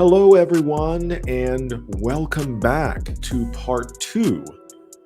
Hello, everyone, and welcome back to part two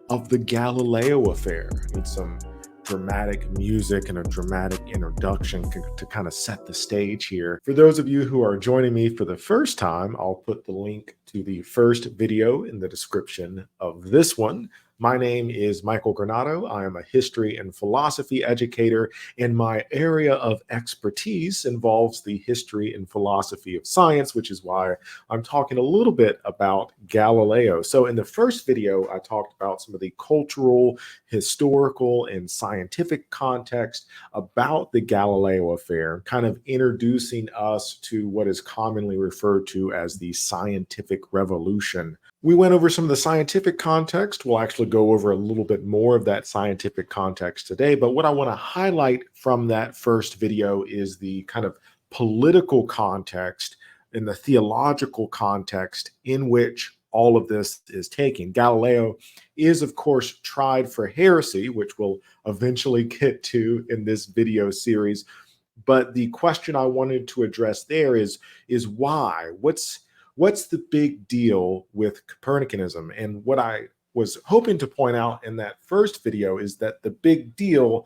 of the Galileo affair. I need some dramatic music and a dramatic introduction to kind of set the stage here. For those of you who are joining me for the first time, I'll put the link to the first video in the description of this one. My name is Michael Granado. I am a history and philosophy educator, and my area of expertise involves the history and philosophy of science, which is why I'm talking a little bit about Galileo. So in the first video, I talked about some of the cultural, historical, and scientific context about the Galileo affair, kind of introducing us to what is commonly referred to as the scientific revolution. We went over some of the scientific context. We'll actually go over a little bit more of that scientific context today. But what I want to highlight from that first video is the kind of political context and the theological context in which all of this is taken. Galileo is, of course, tried for heresy, which we'll eventually get to in this video series. But the question I wanted to address there is why? What's the big deal with Copernicanism? And what I was hoping to point out in that first video is that the big deal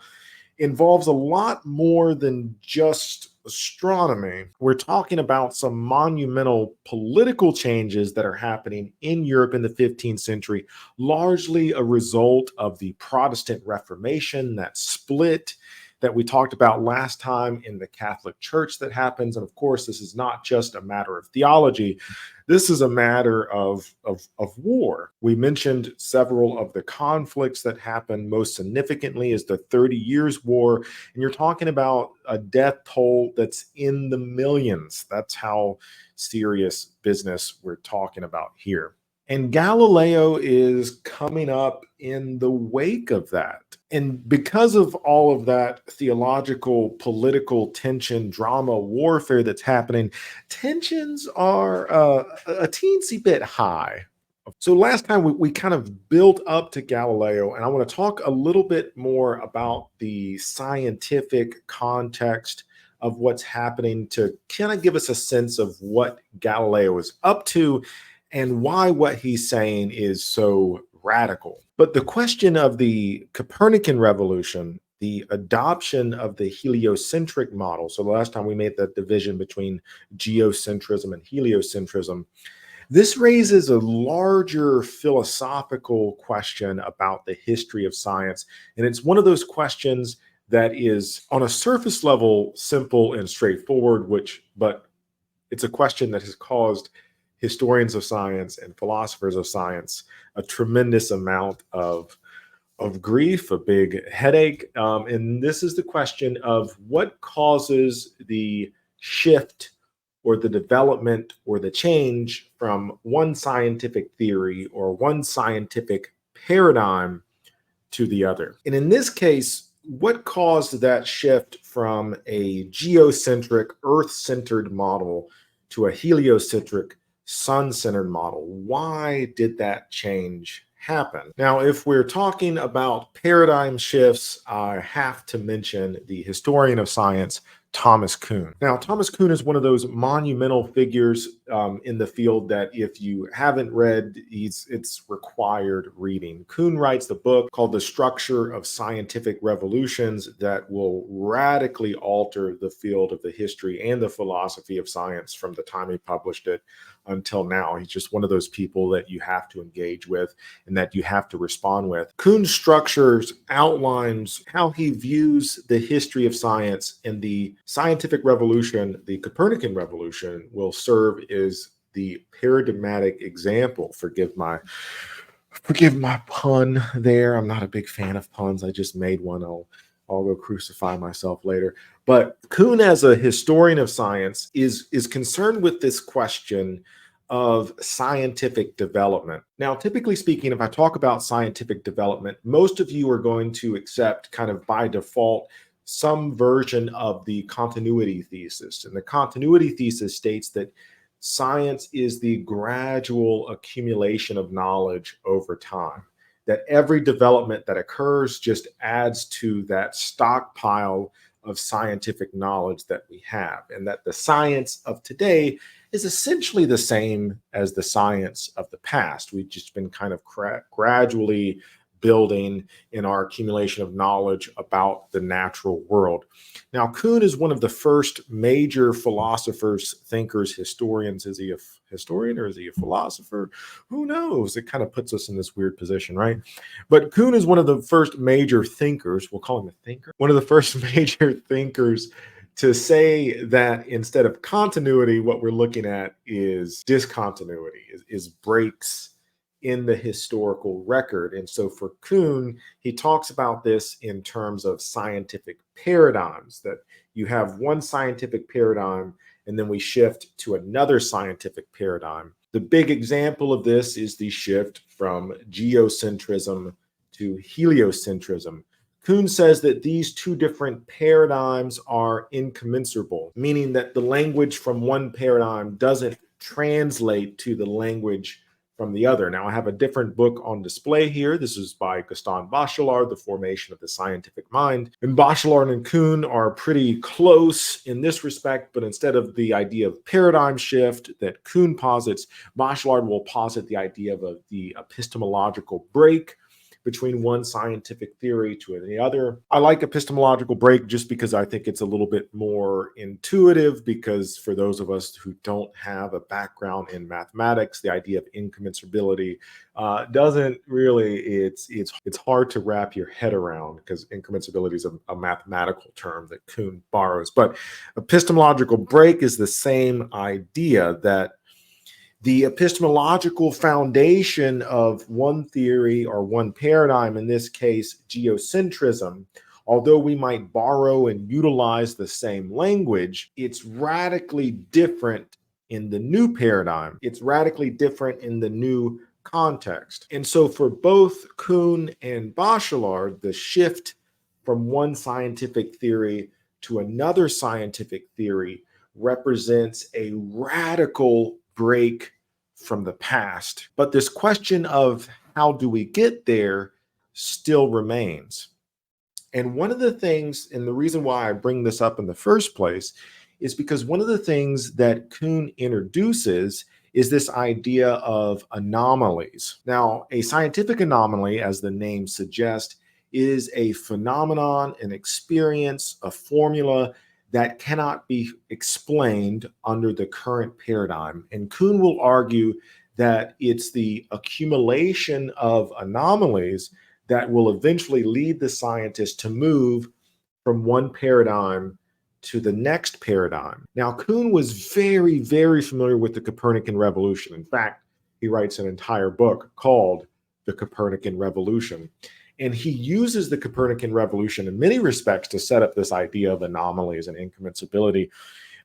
involves a lot more than just astronomy. We're talking about some monumental political changes that are happening in Europe in the 15th century, largely a result of the Protestant Reformation, that split that we talked about last time in the Catholic Church that happens. And of course, this is not just a matter of theology. This is a matter of war. We mentioned several of the conflicts that happened. Most significantly is the 30 Years' War. And you're talking about a death toll that's in the millions. That's how serious business we're talking about here. And Galileo is coming up in the wake of that. And because of all of that theological, political tension, drama, warfare that's happening, tensions are a teensy bit high. So last time we kind of built up to Galileo, and I want to talk a little bit more about the scientific context of what's happening to kind of give us a sense of what Galileo is up to and why what he's saying is so radical. But the question of the Copernican revolution, the adoption of the heliocentric model, so the last time we made that division between geocentrism and heliocentrism, this raises a larger philosophical question about the history of science. And it's one of those questions that is on a surface level simple and straightforward, but it's a question that has caused historians of science and philosophers of science a tremendous amount of grief, a big headache. And this is the question of what causes the shift or the development or the change from one scientific theory or one scientific paradigm to the other. And in this case, what caused that shift from a geocentric, earth-centered model to a heliocentric, sun-centered model? Why did that change happen? Now, if we're talking about paradigm shifts, I have to mention the historian of science, Thomas Kuhn. Now, Thomas Kuhn is one of those monumental figures in the field that if you haven't read, it's required reading. Kuhn writes the book called The Structure of Scientific Revolutions that will radically alter the field of the history and the philosophy of science from the time he published it until now. He's just one of those people that you have to engage with and that you have to respond with. Kuhn's structures outlines how he views the history of science, and the scientific revolution, the Copernican revolution, will serve as the paradigmatic example. Forgive my pun there. I'm not a big fan of puns. I just made one. I'll go crucify myself later. But Kuhn, as a historian of science, is concerned with this question of scientific development. Now, typically speaking, if I talk about scientific development, most of you are going to accept kind of by default some version of the continuity thesis. And the continuity thesis states that science is the gradual accumulation of knowledge over time, that every development that occurs just adds to that stockpile of scientific knowledge that we have, and that the science of today is essentially the same as the science of the past. We've just been kind of gradually building in our accumulation of knowledge about the natural world. Now, Kuhn is one of the first major philosophers, thinkers, historians. Is he a historian or is he a philosopher? Who knows? It kind of puts us in this weird position, right? But Kuhn is one of the first major thinkers. We'll call him a thinker. One of the first major thinkers to say that instead of continuity, what we're looking at is discontinuity, is breaks in the historical record. And so for Kuhn, he talks about this in terms of scientific paradigms, that you have one scientific paradigm and then we shift to another scientific paradigm. The big example of this is the shift from geocentrism to heliocentrism. Kuhn says that these two different paradigms are incommensurable, meaning that the language from one paradigm doesn't translate to the language from the other. Now, I have a different book on display here. This is by Gaston Bachelard, The Formation of the Scientific Mind. And Bachelard and Kuhn are pretty close in this respect, but instead of the idea of paradigm shift that Kuhn posits, Bachelard will posit the idea of the epistemological break between one scientific theory to the other. I like epistemological break just because I think it's a little bit more intuitive, because for those of us who don't have a background in mathematics, the idea of incommensurability doesn't really, it's hard to wrap your head around, because incommensurability is a mathematical term that Kuhn borrows. But epistemological break is the same idea, that the epistemological foundation of one theory or one paradigm, in this case, geocentrism, although we might borrow and utilize the same language, it's radically different in the new paradigm. It's radically different in the new context. And so for both Kuhn and Bachelard, the shift from one scientific theory to another scientific theory represents a radical break from the past. But this question of how do we get there still remains. And one of the things, and the reason why I bring this up in the first place, is because one of the things that Kuhn introduces is this idea of anomalies. Now, a scientific anomaly, as the name suggests, is a phenomenon, an experience, a formula that cannot be explained under the current paradigm. And Kuhn will argue that it's the accumulation of anomalies that will eventually lead the scientist to move from one paradigm to the next paradigm. Now, Kuhn was very, very familiar with the Copernican revolution. In fact, he writes an entire book called The Copernican Revolution. And he uses the Copernican revolution in many respects to set up this idea of anomalies and incommensurability,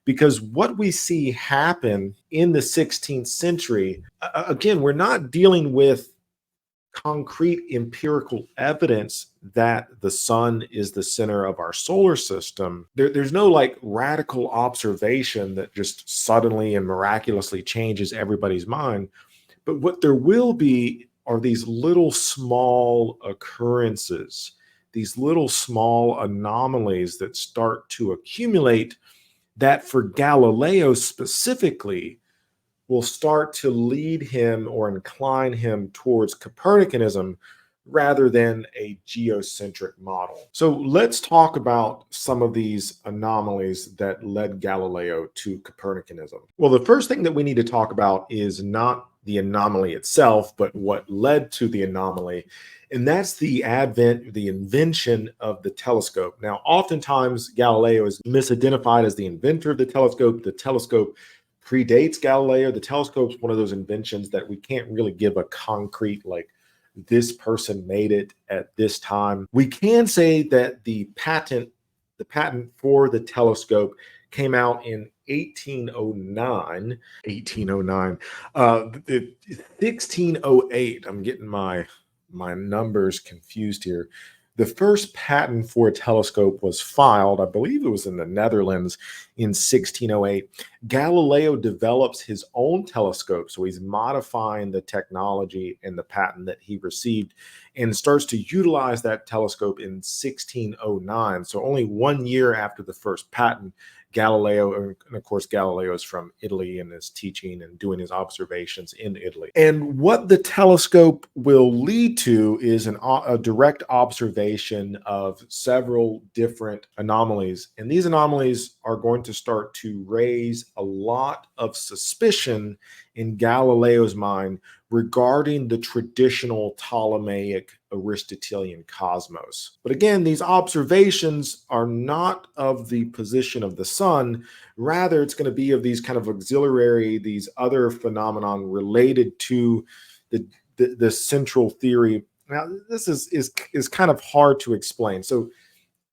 because what we see happen in the 16th century, again, we're not dealing with concrete empirical evidence that the sun is the center of our solar system. There's no like radical observation that just suddenly and miraculously changes everybody's mind. But what there will be are these little small occurrences, these little small anomalies that start to accumulate, that for Galileo specifically will start to lead him or incline him towards Copernicanism rather than a geocentric model. So let's talk about some of these anomalies that led Galileo to Copernicanism. Well, the first thing that we need to talk about is not the anomaly itself, but what led to the anomaly. And that's the invention of the telescope. Now, oftentimes Galileo is misidentified as the inventor of the telescope. The telescope predates Galileo. The telescope's one of those inventions that we can't really give a concrete, like, this person made it at this time. We can say that the patent for the telescope came out in 1809. 1608. I'm getting my numbers confused here. The first patent for a telescope was filed, I believe it was in the Netherlands in 1608. Galileo develops his own telescope, so he's modifying the technology and the patent that he received and starts to utilize that telescope in 1609. So only 1 year after the first patent, Galileo, and of course, Galileo is from Italy and is teaching and doing his observations in Italy. And what the telescope will lead to is a direct observation of several different anomalies. And these anomalies are going to start to raise a lot of suspicion in Galileo's mind regarding the traditional Ptolemaic Aristotelian cosmos. But again, these observations are not of the position of the sun. Rather, it's going to be of these kind of auxiliary, these other phenomenon related to the central theory. Now, this is kind of hard to explain. So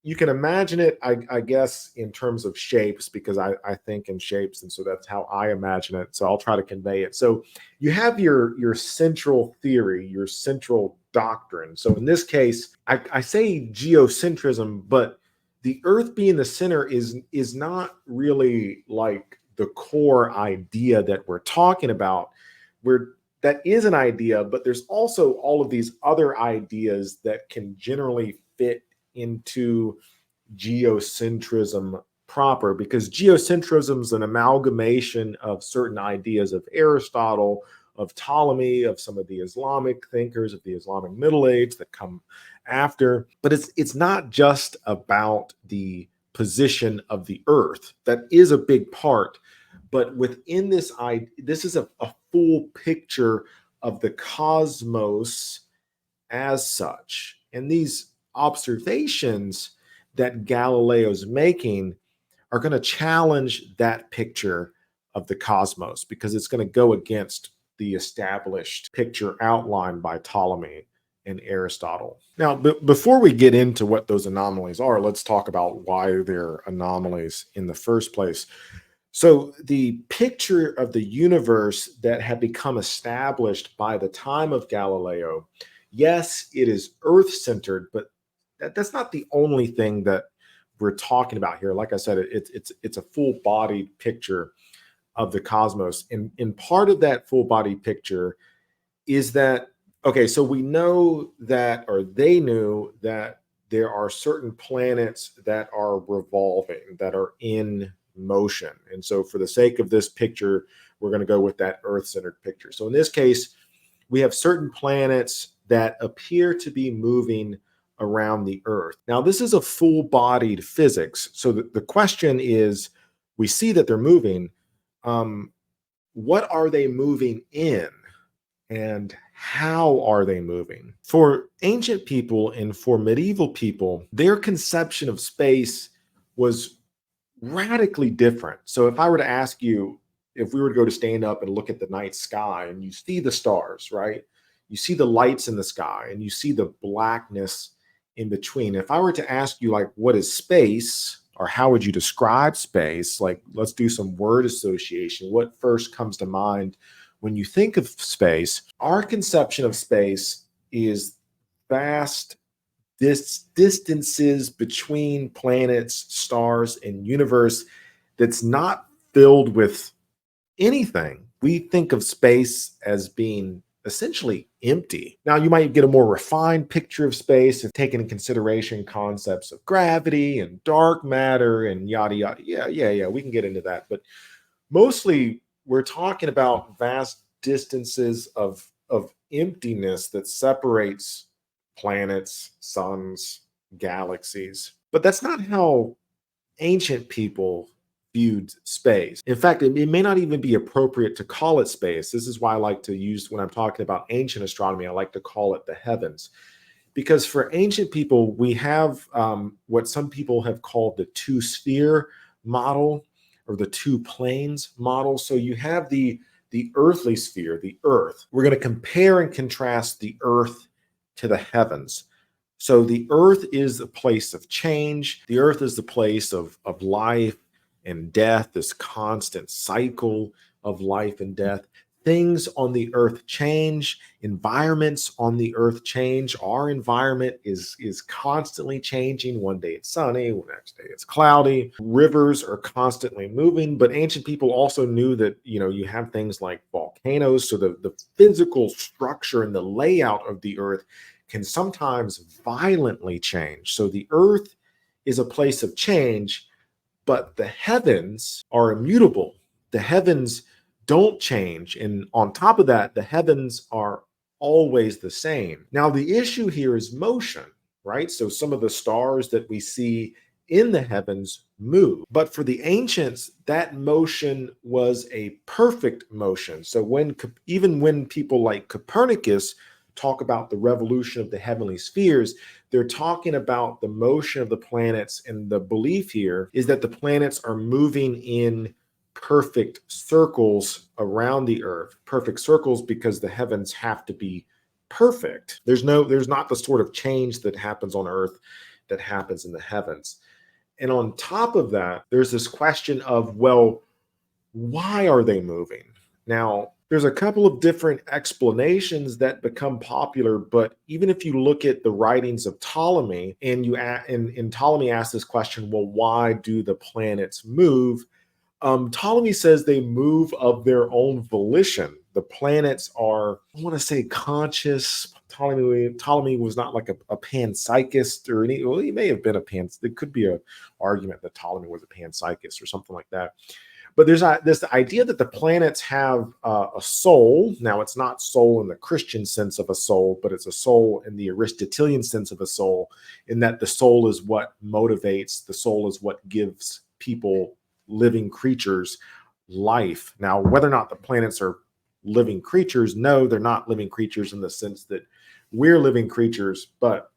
you can imagine it, I guess, in terms of shapes, because I think in shapes, and so that's how I imagine it. So I'll try to convey it. So you have your central theory, your central doctrine. So in this case, I say geocentrism, but the Earth being the center is not really like the core idea that we're talking about. That is an idea, but there's also all of these other ideas that can generally fit into geocentrism proper, because geocentrism is an amalgamation of certain ideas of Aristotle, of Ptolemy, of some of the Islamic thinkers of the Islamic Middle Age that come after. But it's not just about the position of the Earth. That is a big part, but within this idea, this is a full picture of the cosmos as such. And these observations that Galileo's making are going to challenge that picture of the cosmos, because it's going to go against the established picture outlined by Ptolemy and Aristotle. Now, before we get into what those anomalies are, let's talk about why they're anomalies in the first place. So the picture of the universe that had become established by the time of Galileo, yes, it is Earth-centered, but that's not the only thing that we're talking about here. Like I said, it's a full-bodied picture of the cosmos. And part of that full-bodied picture is that, okay, so we know that, or they knew that there are certain planets that are revolving, that are in motion. And so for the sake of this picture, we're going to go with that Earth-centered picture. So in this case, we have certain planets that appear to be moving around the Earth. Now, this is a full-bodied physics. So the question is, we see that they're moving. What are they moving in? And how are they moving? For ancient people and for medieval people, their conception of space was radically different. So if I were to ask you, if we were to go to stand up and look at the night sky and you see the stars, right? You see the lights in the sky and you see the blackness in between. If I were to ask you, like, what is space, or how would you describe space? Like, let's do some word association. What first comes to mind when you think of space? Our conception of space is vast distances between planets, stars, and universe that's not filled with anything. We think of space as being essentially empty. Now, you might get a more refined picture of space if taking in consideration concepts of gravity and dark matter and yada, yada. Yeah, we can get into that. But mostly, we're talking about vast distances of emptiness that separates planets, suns, galaxies. But that's not how ancient people viewed space. In fact, it may not even be appropriate to call it space. This is why I like to use, when I'm talking about ancient astronomy, I like to call it the heavens. Because for ancient people, we have what some people have called the two-sphere model, or the two planes model. So you have the earthly sphere, the Earth. We're going to compare and contrast the Earth to the heavens. So the Earth is the place of change. The Earth is the place of life and death, this constant cycle of life and death. things on the earth change, environments on the earth change. Our environment is constantly changing. One day it's sunny, the next day it's cloudy. Rivers are constantly moving, but ancient people also knew that, you have things like volcanoes, so the physical structure and the layout of the earth can sometimes violently change. So the earth is a place of change, but the heavens are immutable. The heavens don't change. And on top of that, the heavens are always the same. Now, the issue here is motion, right? So some of the stars that we see in the heavens move. But for the ancients, that motion was a perfect motion. So even when people like Copernicus talk about the revolution of the heavenly spheres, they're talking about the motion of the planets, and the belief here is that the planets are moving in perfect circles around the earth. Perfect circles because the heavens have to be perfect. There's not the sort of change that happens on earth that happens in the heavens. And on top of that, there's this question of, well, why are they moving? Now, there's a couple of different explanations that become popular, but even if you look at the writings of Ptolemy, and Ptolemy asks this question, well, why do the planets move? Ptolemy says they move of their own volition. The planets are, I want to say, conscious. Ptolemy was not like a panpsychist or any. Well, he may have been a pan. There could be an argument that Ptolemy was a panpsychist or something like that. But there's this idea that the planets have a soul. Now, it's not soul in the Christian sense of a soul, but it's a soul in the Aristotelian sense of a soul, in that the soul is what motivates, the soul is what gives people, living creatures, life. Now, whether or not the planets are living creatures, no, they're not living creatures in the sense that we're living creatures, but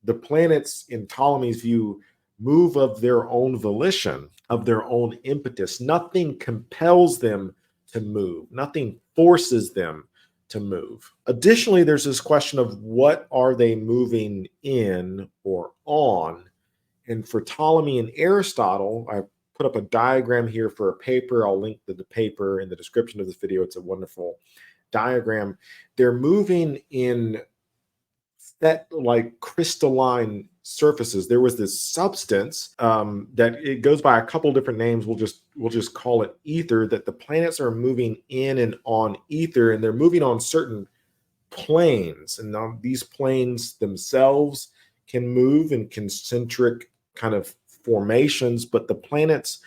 the planets, in Ptolemy's view, move of their own volition, of their own impetus. Nothing compels them to move. Nothing forces them to move. Additionally, there's this question of what are they moving in or on? And for Ptolemy and Aristotle, I put up a diagram here for a paper. I'll link to the paper in the description of this video. It's a wonderful diagram. They're moving in that like crystalline surfaces. There was this substance that it goes by a couple different names. We'll just call it ether. That the planets are moving in and on ether, and they're moving on certain planes. And now these planes themselves can move in concentric kind of formations, but the planet's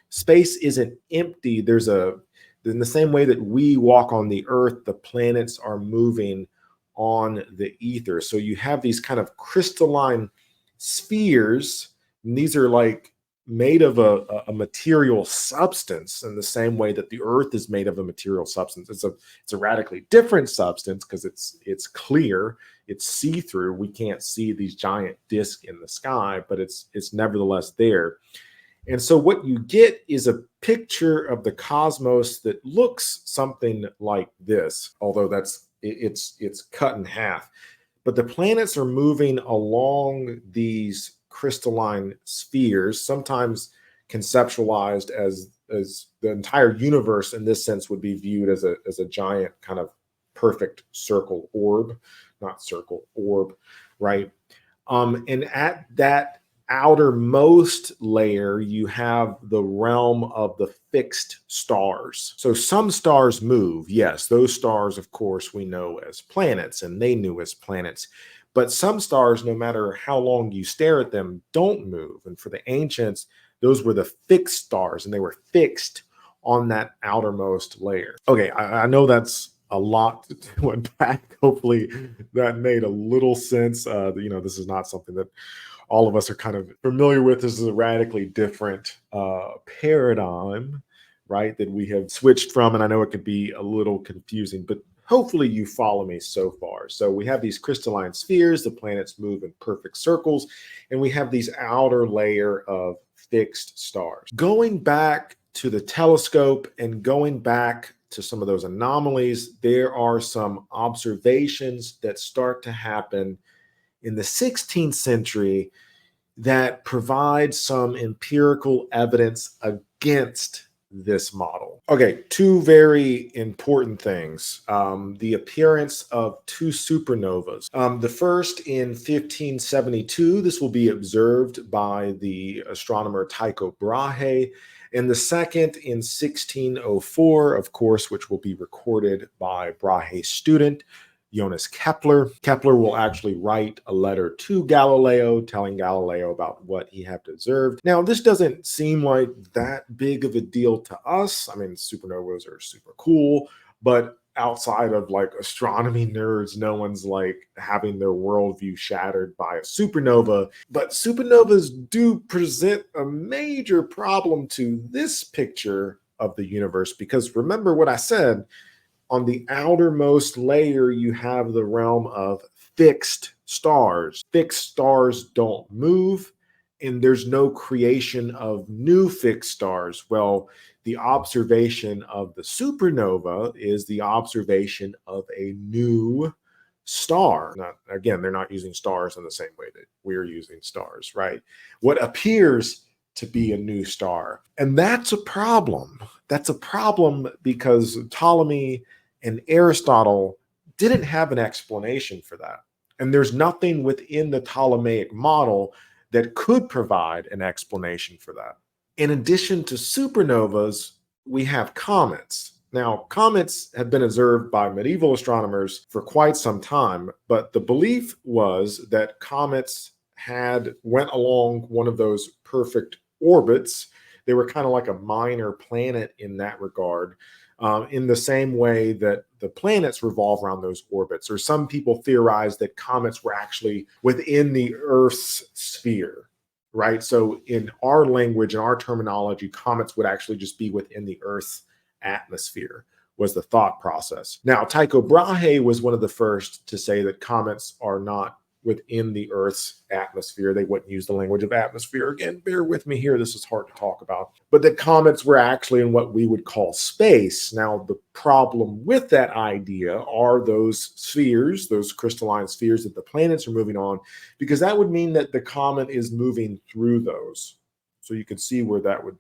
space isn't empty. In the same way that we walk on the earth, the planets are moving on the ether. So you have these kind of crystalline spheres, and these are like made of a material substance, in the same way that the earth is made of a material substance. It's a radically different substance because it's clear, it's see-through. We can't see these giant discs in the sky, but it's nevertheless there. And so what you get is a picture of the cosmos that looks something like this, although it's cut in half. But the planets are moving along these crystalline spheres, sometimes conceptualized as the entire universe in this sense would be viewed as a giant kind of perfect circle orb, not circle, orb, right? And at that outermost layer, you have the realm of the fixed stars. So some stars move. Yes, those stars, of course, we know as planets, and they knew as planets. But some stars, no matter how long you stare at them, don't move. And for the ancients, those were the fixed stars, and they were fixed on that outermost layer. Okay, I know that's a lot to unpack. Hopefully that made a little sense. This is not something that all of us are kind of familiar with. This is a radically different paradigm, right, that we have switched from. And I know it could be a little confusing, but hopefully you follow me so far. So we have these crystalline spheres, the planets move in perfect circles, and we have these outer layer of fixed stars. Going back to the telescope and going back to some of those anomalies, there are some observations that start to happen in the 16th century that provide some empirical evidence against this model. Okay, two very important things. The appearance of two supernovas. The first in 1572, this will be observed by the astronomer Tycho Brahe, and the second in 1604, of course, which will be recorded by Brahe's student, Johannes Kepler. Kepler will actually write a letter to Galileo telling Galileo about what he had observed. Now, this doesn't seem like that big of a deal to us. I mean, supernovas are super cool, but outside of like astronomy nerds, no one's like having their worldview shattered by a supernova. But supernovas do present a major problem to this picture of the universe, because remember what I said, on the outermost layer, you have the realm of fixed stars. Fixed stars don't move, and there's no creation of new fixed stars. Well, the observation of the supernova is the observation of a new star. Again, they're not using stars in the same way that we're using stars, right? What appears to be a new star. And that's a problem. That's a problem because Ptolemy and Aristotle didn't have an explanation for that. And there's nothing within the Ptolemaic model that could provide an explanation for that. In addition to supernovas, we have comets. Now, comets have been observed by medieval astronomers for quite some time, but the belief was that comets went along one of those perfect orbits. They were kind of like a minor planet in that regard, in the same way that the planets revolve around those orbits. Or some people theorize that comets were actually within the Earth's sphere, right? So in our language, in our terminology, comets would actually just be within the Earth's atmosphere, was the thought process. Now, Tycho Brahe was one of the first to say that comets are not within the Earth's atmosphere. They wouldn't use the language of atmosphere. Again, bear with me here. This is hard to talk about. But that comets were actually in what we would call space. Now, the problem with that idea are those spheres, those crystalline spheres that the planets are moving on, because that would mean that the comet is moving through those. So you can see where that would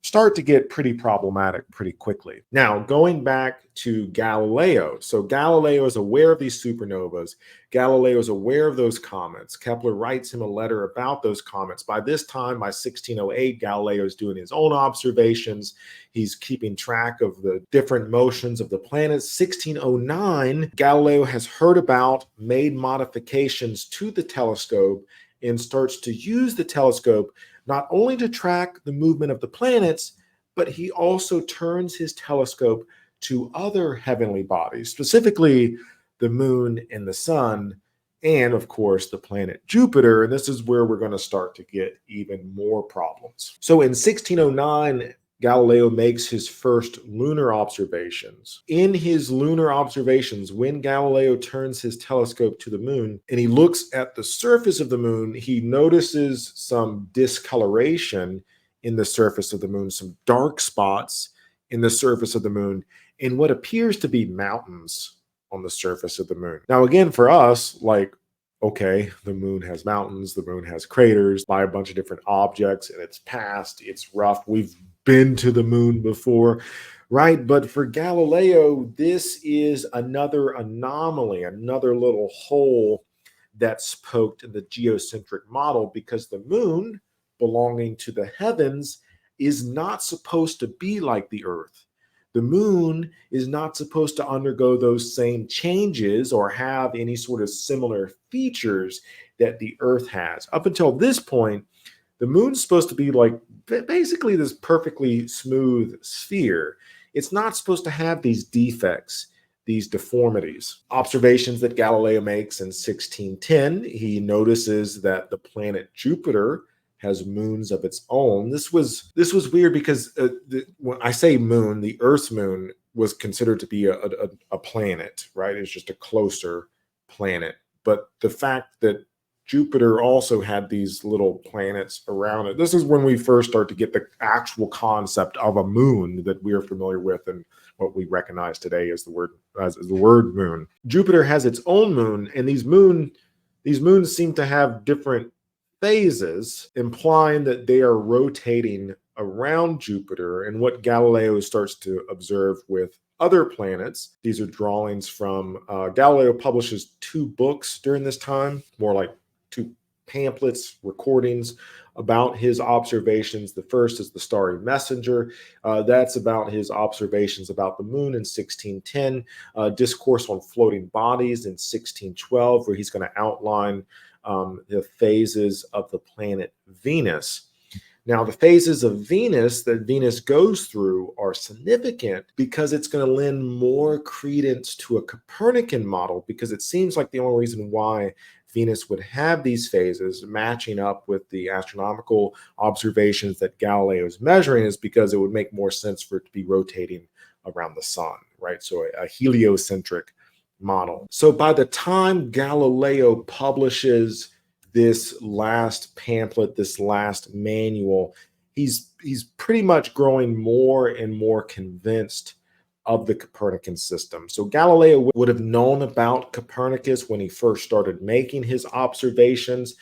start to get pretty problematic pretty quickly. Now, going back to Galileo. So Galileo is aware of these supernovas. Galileo is aware of those comets. Kepler writes him a letter about those comets. By this time, by 1608, Galileo is doing his own observations. He's keeping track of the different motions of the planets. 1609, Galileo has heard about, made modifications to the telescope, and starts to use the telescope not only to track the movement of the planets, but he also turns his telescope to other heavenly bodies, specifically the moon and the sun, and of course the planet Jupiter. And this is where we're going to start to get even more problems. So in 1609, Galileo makes his first lunar observations. In his lunar observations, when Galileo turns his telescope to the moon and he looks at the surface of the moon, he notices some discoloration in the surface of the moon, some dark spots in the surface of the moon, and what appears to be mountains on the surface of the moon. Now, again, for us, like, okay, the moon has mountains, the moon has craters by a bunch of different objects, and it's past, it's rough. We've been to the moon before, right? But for Galileo, this is another anomaly, another little hole that's poked in the geocentric model, because the moon, belonging to the heavens, is not supposed to be like the Earth. The moon is not supposed to undergo those same changes or have any sort of similar features that the Earth has. Up until this point, the moon's supposed to be like basically this perfectly smooth sphere. It's not supposed to have these defects, these deformities. Observations that Galileo makes in 1610, he notices that the planet Jupiter has moons of its own. This was weird because when I say moon, the Earth's moon was considered to be a planet, right? It's just a closer planet. But the fact that Jupiter also had these little planets around it, this is when we first start to get the actual concept of a moon that we're familiar with and what we recognize today as the word moon. Jupiter has its own moon, and these moons seem to have different phases, implying that they are rotating around Jupiter. And what Galileo starts to observe with other planets, these are drawings from Galileo publishes 2 books during this time, more like 2 pamphlets, recordings about his observations. The first is The Starry Messenger. That's about his observations about the moon in 1610, Discourse on Floating Bodies in 1612, where he's going to outline the phases of the planet Venus. Now, the phases of Venus that Venus goes through are significant because it's going to lend more credence to a Copernican model, because it seems like the only reason why Venus would have these phases matching up with the astronomical observations that Galileo is measuring is because it would make more sense for it to be rotating around the sun, right? So a heliocentric model. So by the time Galileo publishes this last pamphlet, this last manual, he's pretty much growing more and more convinced of the Copernican system. So Galileo would have known about Copernicus when he first started making his observations,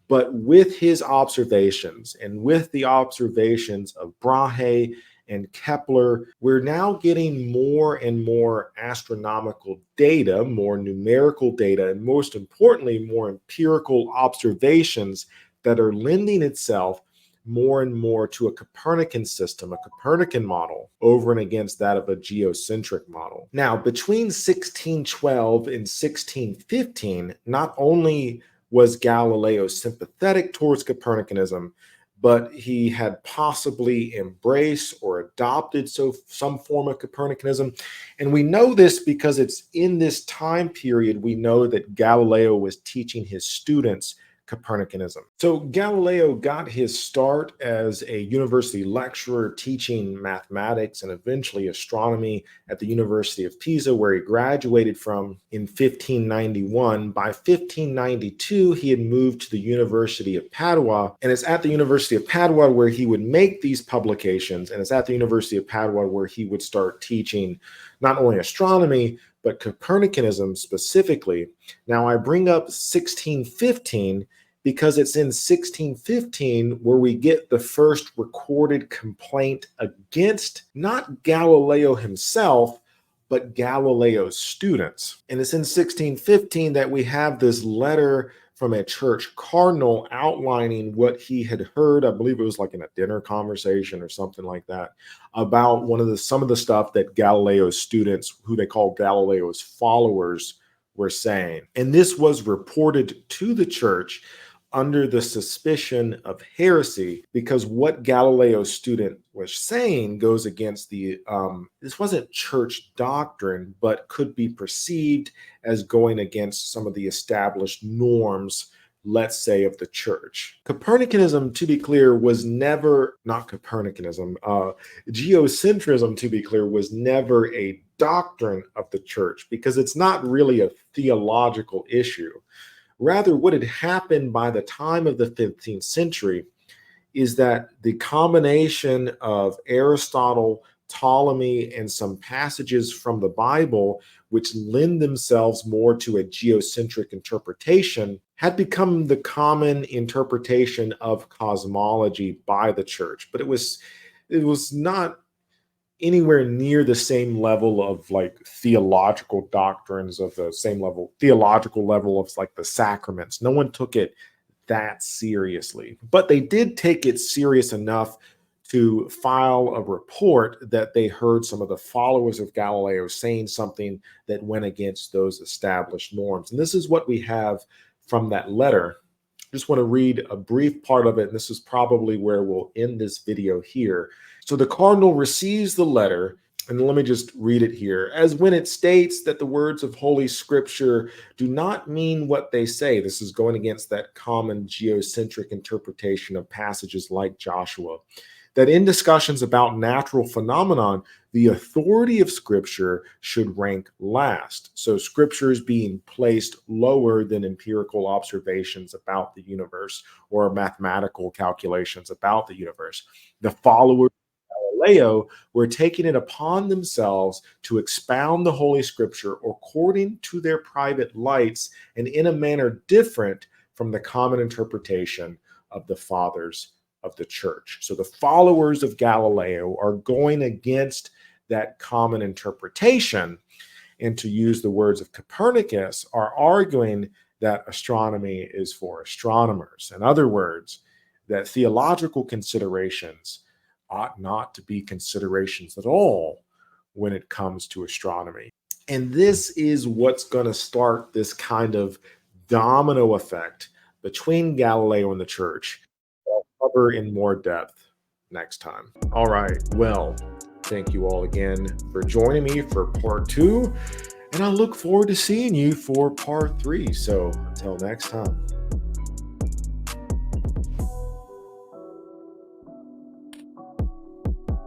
but with his observations and with the observations of Brahe and Kepler, we're now getting more and more astronomical data, more numerical data, and most importantly, more empirical observations that are lending itself more and more to a Copernican system, a Copernican model, over and against that of a geocentric model. Now, between 1612 and 1615, not only was Galileo sympathetic towards Copernicanism, but he had possibly embraced or adopted some form of Copernicanism. And we know this because it's in this time period we know that Galileo was teaching his students Copernicanism. So Galileo got his start as a university lecturer teaching mathematics and eventually astronomy at the University of Pisa, where he graduated from in 1591. By 1592, he had moved to the University of Padua, and it's at the University of Padua where he would make these publications, and it's at the University of Padua where he would start teaching not only astronomy, but Copernicanism specifically. Now, I bring up 1615 because it's in 1615 where we get the first recorded complaint against not Galileo himself, but Galileo's students. And it's in 1615 that we have this letter from a church cardinal outlining what he had heard. I believe it was like in a dinner conversation or something like that, about some of the stuff that Galileo's students, who they call Galileo's followers, were saying. And this was reported to the church under the suspicion of heresy, because what Galileo's student was saying goes against this wasn't church doctrine, but could be perceived as going against some of the established norms, let's say, of the church. Copernicanism, to be clear, was never, not Copernicanism, geocentrism, to be clear, was never a doctrine of the church, because it's not really a theological issue. Rather, what had happened by the time of the 15th century is that the combination of Aristotle, Ptolemy, and some passages from the Bible, which lend themselves more to a geocentric interpretation, had become the common interpretation of cosmology by the church. But it was not anywhere near the same level of like theological doctrines, of the same theological level of like the sacraments. No one took it that seriously, but they did take it serious enough to file a report that they heard some of the followers of Galileo saying something that went against those established norms. And this is what we have from that letter. I just want to read a brief part of it, and this is probably where we'll end this video here. So the cardinal receives the letter, and let me just read it here. As when it states that the words of Holy Scripture do not mean what they say. This is going against that common geocentric interpretation of passages like Joshua. That in discussions about natural phenomenon, the authority of Scripture should rank last. So Scripture is being placed lower than empirical observations about the universe or mathematical calculations about the universe. The followers of Galileo were taking it upon themselves to expound the Holy Scripture according to their private lights and in a manner different from the common interpretation of the fathers of the church. So the followers of Galileo are going against that common interpretation, and to use the words of Copernicus, are arguing that astronomy is for astronomers. In other words, that theological considerations ought not to be considerations at all when it comes to astronomy. And this is what's going to start this kind of domino effect between Galileo and the church. I'll cover in more depth next time. All right, well, thank you all again for joining me for part 2, and I look forward to seeing you for part 3. So until next time.